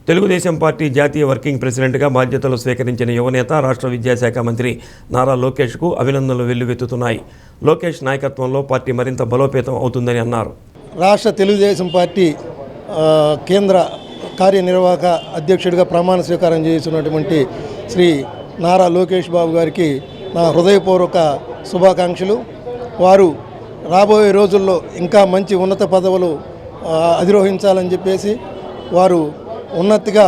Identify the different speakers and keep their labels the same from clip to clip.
Speaker 1: Telugu Desam party జాతీయ working ప్రెసిడెంట్గా బాధ్యతలు స్వీకరించిన యువనేత రాష్ట్ర విద్యాశాఖ మంత్రి నారా లోకేష్కు అభినందనలు వెల్లువెత్తుతున్నాయి. లోకేష్ నాయకత్వంలో పార్టీ మరింత బలోపేతం అవుతుందని అన్నారు.
Speaker 2: రాష్ట్ర తెలుగుదేశం పార్టీ కేంద్ర కార్యనిర్వాహక అధ్యక్షుడిగా ప్రమాణ స్వీకారం చేస్తున్నటువంటి శ్రీ నారా లోకేష్ బాబు గారికి నా హృదయపూర్వక శుభాకాంక్షలు. వారు రాబోయే రోజుల్లో ఇంకా మంచి ఉన్నత పదవులు అధిరోహించాలని చెప్పేసి, వారు ఉన్నతిగా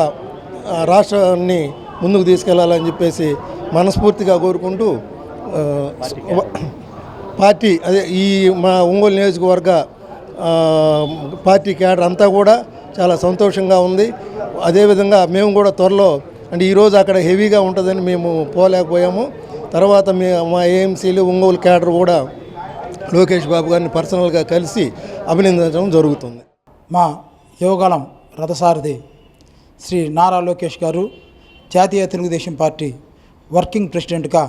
Speaker 2: రాష్ట్రాన్ని ముందుకు తీసుకెళ్లాలని చెప్పేసి మనస్ఫూర్తిగా కోరుకుంటూ, పార్టీ ఈ మా ఒంగోలు నియోజకవర్గ పార్టీ క్యాడర్ అంతా కూడా చాలా సంతోషంగా ఉంది. అదేవిధంగా మేము కూడా త్వరలో, అంటే ఈరోజు అక్కడ హెవీగా ఉంటుందని మేము పోలేకపోయాము. తర్వాత మా ఏఎంసీలు ఒంగోలు క్యాడర్ కూడా లోకేష్ బాబు గారిని పర్సనల్గా కలిసి అభినందించడం జరుగుతుంది.
Speaker 3: మా యువగళం రథసారథి శ్రీ నారా లోకేష్ గారు జాతీయ తెలుగుదేశం పార్టీ వర్కింగ్ ప్రెసిడెంట్గా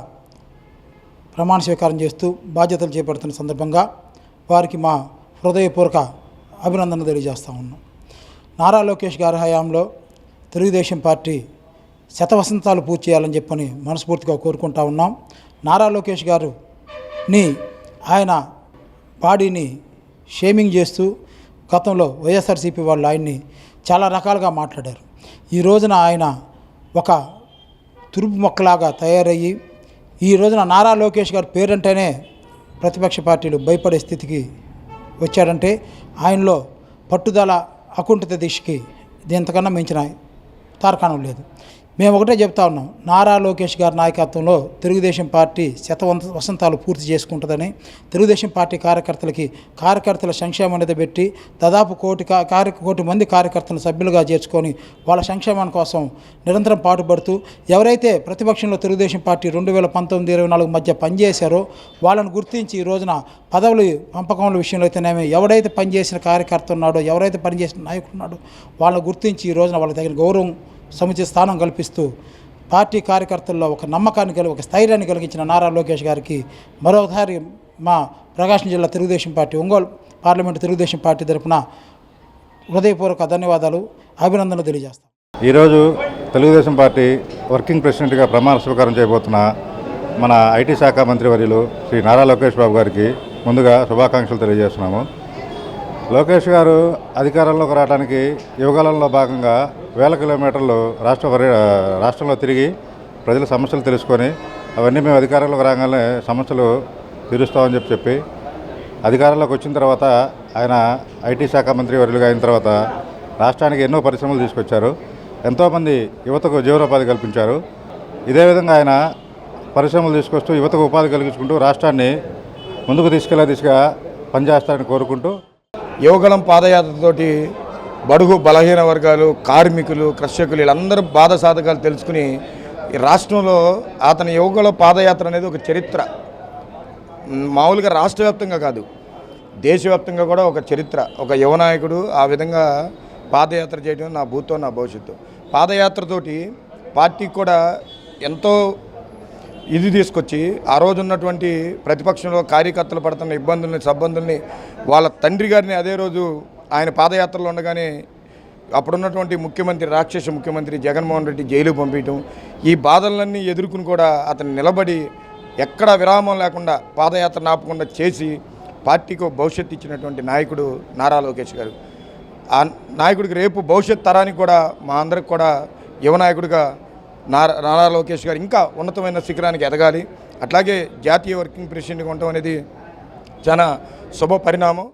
Speaker 3: ప్రమాణ స్వీకారం చేస్తూ బాధ్యతలు చేపడుతున్న సందర్భంగా వారికి మా హృదయపూర్వక అభినందనలు తెలియజేస్తూ ఉన్నాం. నారా లోకేష్ గారి హయాంలో తెలుగుదేశం పార్టీ శతవసంతాలు పూర్తి చేయాలని చెప్పని మనస్ఫూర్తిగా కోరుకుంటా ఉన్నాం. నారా లోకేష్ గారుని ఆయన బాడీని షేమింగ్ చేస్తూ గతంలో వైఎస్ఆర్సీపీ వాళ్ళు ఆయన్ని చాలా రకాలుగా మాట్లాడారు. ఈ రోజున ఆయన ఒక తురుపు మొక్కలాగా తయారయ్యి, ఈ రోజున నారా లోకేష్ గారి పేరంటేనే ప్రతిపక్ష పార్టీలు భయపడే స్థితికి వచ్చాడంటే ఆయనలో పట్టుదల, అకుంఠిత దీక్షకి ఇంతకన్నా మించిన తార్కాణం లేదు. మేము ఒకటే చెప్తా ఉన్నాం, నారా లోకేష్ గారి నాయకత్వంలో తెలుగుదేశం పార్టీ వసంతాలు పూర్తి చేసుకుంటుందని, తెలుగుదేశం పార్టీ కార్యకర్తల సంక్షేమం అనేది పెట్టి దాదాపు కోటి మంది కార్యకర్తలను సభ్యులుగా చేర్చుకొని వాళ్ళ సంక్షేమం కోసం నిరంతరం పాటుపడుతూ, ఎవరైతే ప్రతిపక్షంలో తెలుగుదేశం పార్టీ 2019-24 మధ్య పనిచేశారో వాళ్ళను గుర్తించి ఈ రోజున పదవులు పంపకముల విషయంలో అయితేనేమి, ఎవడైతే పనిచేసిన కార్యకర్త ఉన్నాడో, ఎవరైతే పనిచేసిన నాయకుడు ఉన్నాడో వాళ్ళని గుర్తించి ఈ రోజున వాళ్ళకి తగిన గౌరవం, సముచిత స్థానం కల్పిస్తూ పార్టీ కార్యకర్తల్లో ఒక నమ్మకాన్ని ఒక స్థైర్యాన్ని కలిగించిన నారా లోకేష్ గారికి మరోసారి మా ప్రకాశం జిల్లా Telugu Desam party, Ongole parliament Telugu Desam party తరఫున హృదయపూర్వక ధన్యవాదాలు, అభినందనలు తెలియజేస్తాం.
Speaker 4: ఈరోజు తెలుగుదేశం పార్టీ వర్కింగ్ ప్రెసిడెంట్గా ప్రమాణ స్వీకారం చేయబోతున్న మన ఐటీ శాఖ మంత్రివర్యులు శ్రీ నారా లోకేష్ బాబు గారికి ముందుగా శుభాకాంక్షలు తెలియజేస్తున్నాము. లోకేష్ గారు అధికారంలోకి రావడానికి యువకాలంలో భాగంగా వేల కిలోమీటర్లు రాష్ట్రంలో తిరిగి ప్రజల సమస్యలు తెలుసుకొని, అవన్నీ మేము అధికారంలోకి రాగానే సమస్యలు తీరుస్తామని చెప్పి అధికారంలోకి వచ్చిన తర్వాత ఆయన ఐటీ శాఖ మంత్రి వర్యులుగా అయిన తర్వాత రాష్ట్రానికి ఎన్నో పరిశ్రమలు తీసుకొచ్చారు. ఎంతోమంది యువతకు జీవనోపాధి కల్పించారు. ఇదే విధంగా ఆయన పరిశ్రమలు తీసుకొస్తూ యువతకు ఉపాధి కలిగించుకుంటూ రాష్ట్రాన్ని ముందుకు తీసుకెళ్లే దిశగా పనిచేస్తారని కోరుకుంటూ,
Speaker 5: యువగళం పాదయాత్రతోటి బడుగు బలహీన వర్గాలు, కార్మికులు, కర్షకులు వీళ్ళందరూ బాధ సాధకాలు తెలుసుకుని ఈ రాష్ట్రంలో అతని యువగళం పాదయాత్ర అనేది ఒక చరిత్ర. మామూలుగా రాష్ట్ర వ్యాప్తంగా కాదు, దేశవ్యాప్తంగా కూడా ఒక చరిత్ర. ఒక యువ నాయకుడు ఆ విధంగా పాదయాత్ర చేయడం నా భూతో నా భవిష్యత్తు. పాదయాత్రతోటి పార్టీకి కూడా ఎంతో ఇది తీసుకొచ్చి ఆ రోజు ఉన్నటువంటి ప్రతిపక్షంలో కార్యకర్తలు పడుతున్న ఇబ్బందుల్ని, సబ్బందుల్ని వాళ్ళ తండ్రి గారిని అదే రోజు ఆయన పాదయాత్రలో ఉండగానే అప్పుడున్నటువంటి ముఖ్యమంత్రి, రాక్షస ముఖ్యమంత్రి జగన్మోహన్ రెడ్డి జైలు పంపించడం, ఈ బాధలన్నీ ఎదుర్కొని కూడా అతను నిలబడి ఎక్కడా విరామం లేకుండా పాదయాత్ర ఆపకుండా చేసి పార్టీకి భవిష్యత్తు ఇచ్చినటువంటి నాయకుడు నారా లోకేష్ గారు. ఆ నాయకుడికి రేపు భవిష్యత్ తరానికి కూడా మా అందరికి కూడా యువ నాయకుడిగా నారా లోకేష్ గారు ఇంకా ఉన్నతమైన శిఖరానికి ఎదగాలి. అట్లాగే జాతీయ వర్కింగ్ ప్రెసిడెంట్గా ఉండటం అనేది చాలా శుభ పరిణామం.